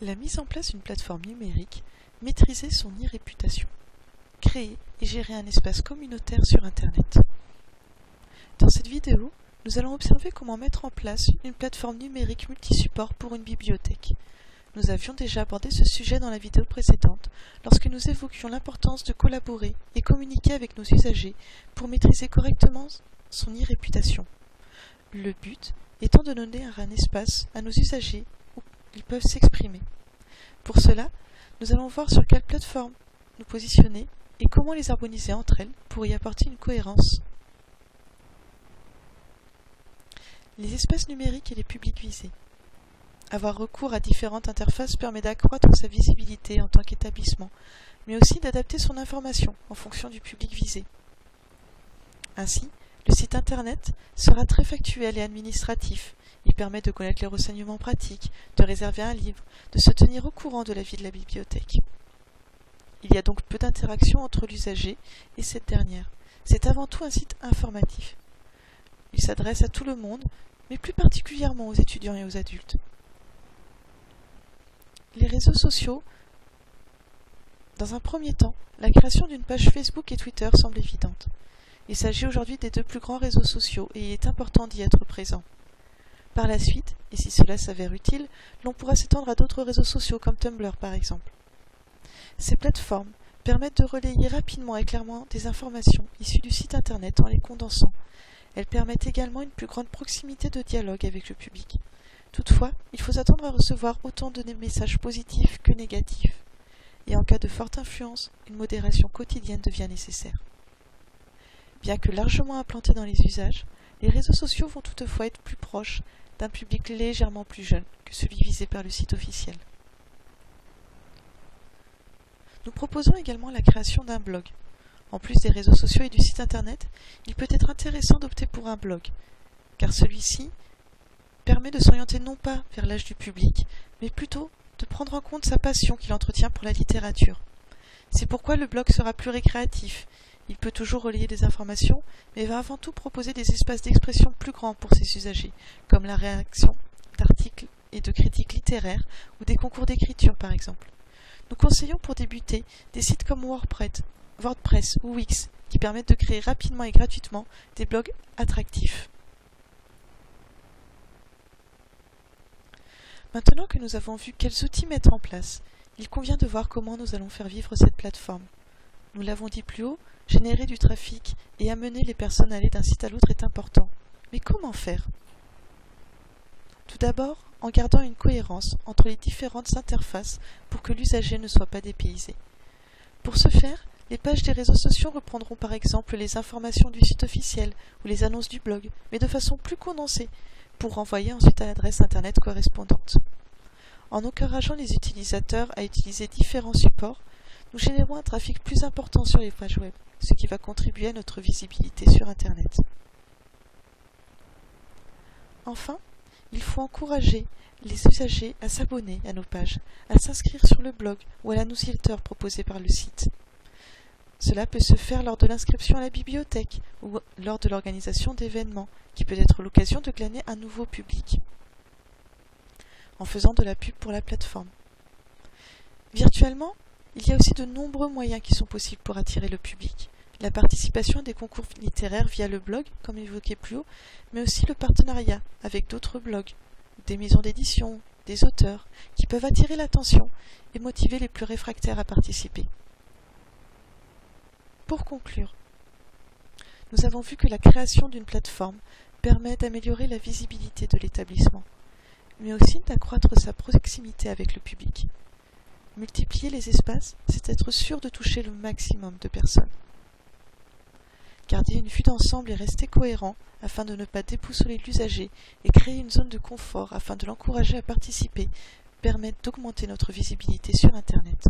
La mise en place d'une plateforme numérique, maîtriser son e-réputation. Créer et gérer un espace communautaire sur Internet. Dans cette vidéo, nous allons observer comment mettre en place une plateforme numérique multisupport pour une bibliothèque. Nous avions déjà abordé ce sujet dans la vidéo précédente, lorsque nous évoquions l'importance de collaborer et communiquer avec nos usagers pour maîtriser correctement son e-réputation. Le but étant de donner un espace à nos usagers où ils peuvent s'exprimer. Pour cela, nous allons voir sur quelle plateforme nous positionner et comment les harmoniser entre elles pour y apporter une cohérence. Les espaces numériques et les publics visés. Avoir recours à différentes interfaces permet d'accroître sa visibilité en tant qu'établissement, mais aussi d'adapter son information en fonction du public visé. Ainsi, le site internet sera très factuel et administratif. Il permet de connaître les renseignements pratiques, de réserver un livre, de se tenir au courant de la vie de la bibliothèque. Il y a donc peu d'interaction entre l'usager et cette dernière. C'est avant tout un site informatif. Il s'adresse à tout le monde, mais plus particulièrement aux étudiants et aux adultes. Les réseaux sociaux. Dans un premier temps, la création d'une page Facebook et Twitter semble évidente. Il s'agit aujourd'hui des deux plus grands réseaux sociaux et il est important d'y être présent. Par la suite, et si cela s'avère utile, l'on pourra s'étendre à d'autres réseaux sociaux comme Tumblr par exemple. Ces plateformes permettent de relayer rapidement et clairement des informations issues du site internet en les condensant. Elles permettent également une plus grande proximité de dialogue avec le public. Toutefois, il faut s'attendre à recevoir autant de messages positifs que négatifs. Et en cas de forte influence, une modération quotidienne devient nécessaire. Bien que largement implantés dans les usages, les réseaux sociaux vont toutefois être plus proches d'un public légèrement plus jeune que celui visé par le site officiel. Nous proposons également la création d'un blog. En plus des réseaux sociaux et du site internet, il peut être intéressant d'opter pour un blog, car celui-ci permet de s'orienter non pas vers l'âge du public, mais plutôt de prendre en compte sa passion qu'il entretient pour la littérature. C'est pourquoi le blog sera plus récréatif. Il peut toujours relayer des informations, mais va avant tout proposer des espaces d'expression plus grands pour ses usagers, comme la rédaction d'articles et de critiques littéraires ou des concours d'écriture par exemple. Nous conseillons pour débuter des sites comme WordPress ou Wix qui permettent de créer rapidement et gratuitement des blogs attractifs. Maintenant que nous avons vu quels outils mettre en place, il convient de voir comment nous allons faire vivre cette plateforme. Nous l'avons dit plus haut, générer du trafic et amener les personnes à aller d'un site à l'autre est important. Mais comment faire ? Tout d'abord, en gardant une cohérence entre les différentes interfaces pour que l'usager ne soit pas dépaysé. Pour ce faire, les pages des réseaux sociaux reprendront par exemple les informations du site officiel ou les annonces du blog, mais de façon plus condensée, pour renvoyer ensuite à l'adresse internet correspondante. En encourageant les utilisateurs à utiliser différents supports, nous générons un trafic plus important sur les pages web, ce qui va contribuer à notre visibilité sur Internet. Enfin, il faut encourager les usagers à s'abonner à nos pages, à s'inscrire sur le blog ou à la newsletter proposée par le site. Cela peut se faire lors de l'inscription à la bibliothèque ou lors de l'organisation d'événements, qui peut être l'occasion de glaner un nouveau public, en faisant de la pub pour la plateforme. Virtuellement, il y a aussi de nombreux moyens qui sont possibles pour attirer le public. La participation à des concours littéraires via le blog, comme évoqué plus haut, mais aussi le partenariat avec d'autres blogs, des maisons d'édition, des auteurs, qui peuvent attirer l'attention et motiver les plus réfractaires à participer. Pour conclure, nous avons vu que la création d'une plateforme permet d'améliorer la visibilité de l'établissement, mais aussi d'accroître sa proximité avec le public. Multiplier les espaces, c'est être sûr de toucher le maximum de personnes. Garder une vue d'ensemble et rester cohérent afin de ne pas déboussoler l'usager et créer une zone de confort afin de l'encourager à participer permettent d'augmenter notre visibilité sur Internet.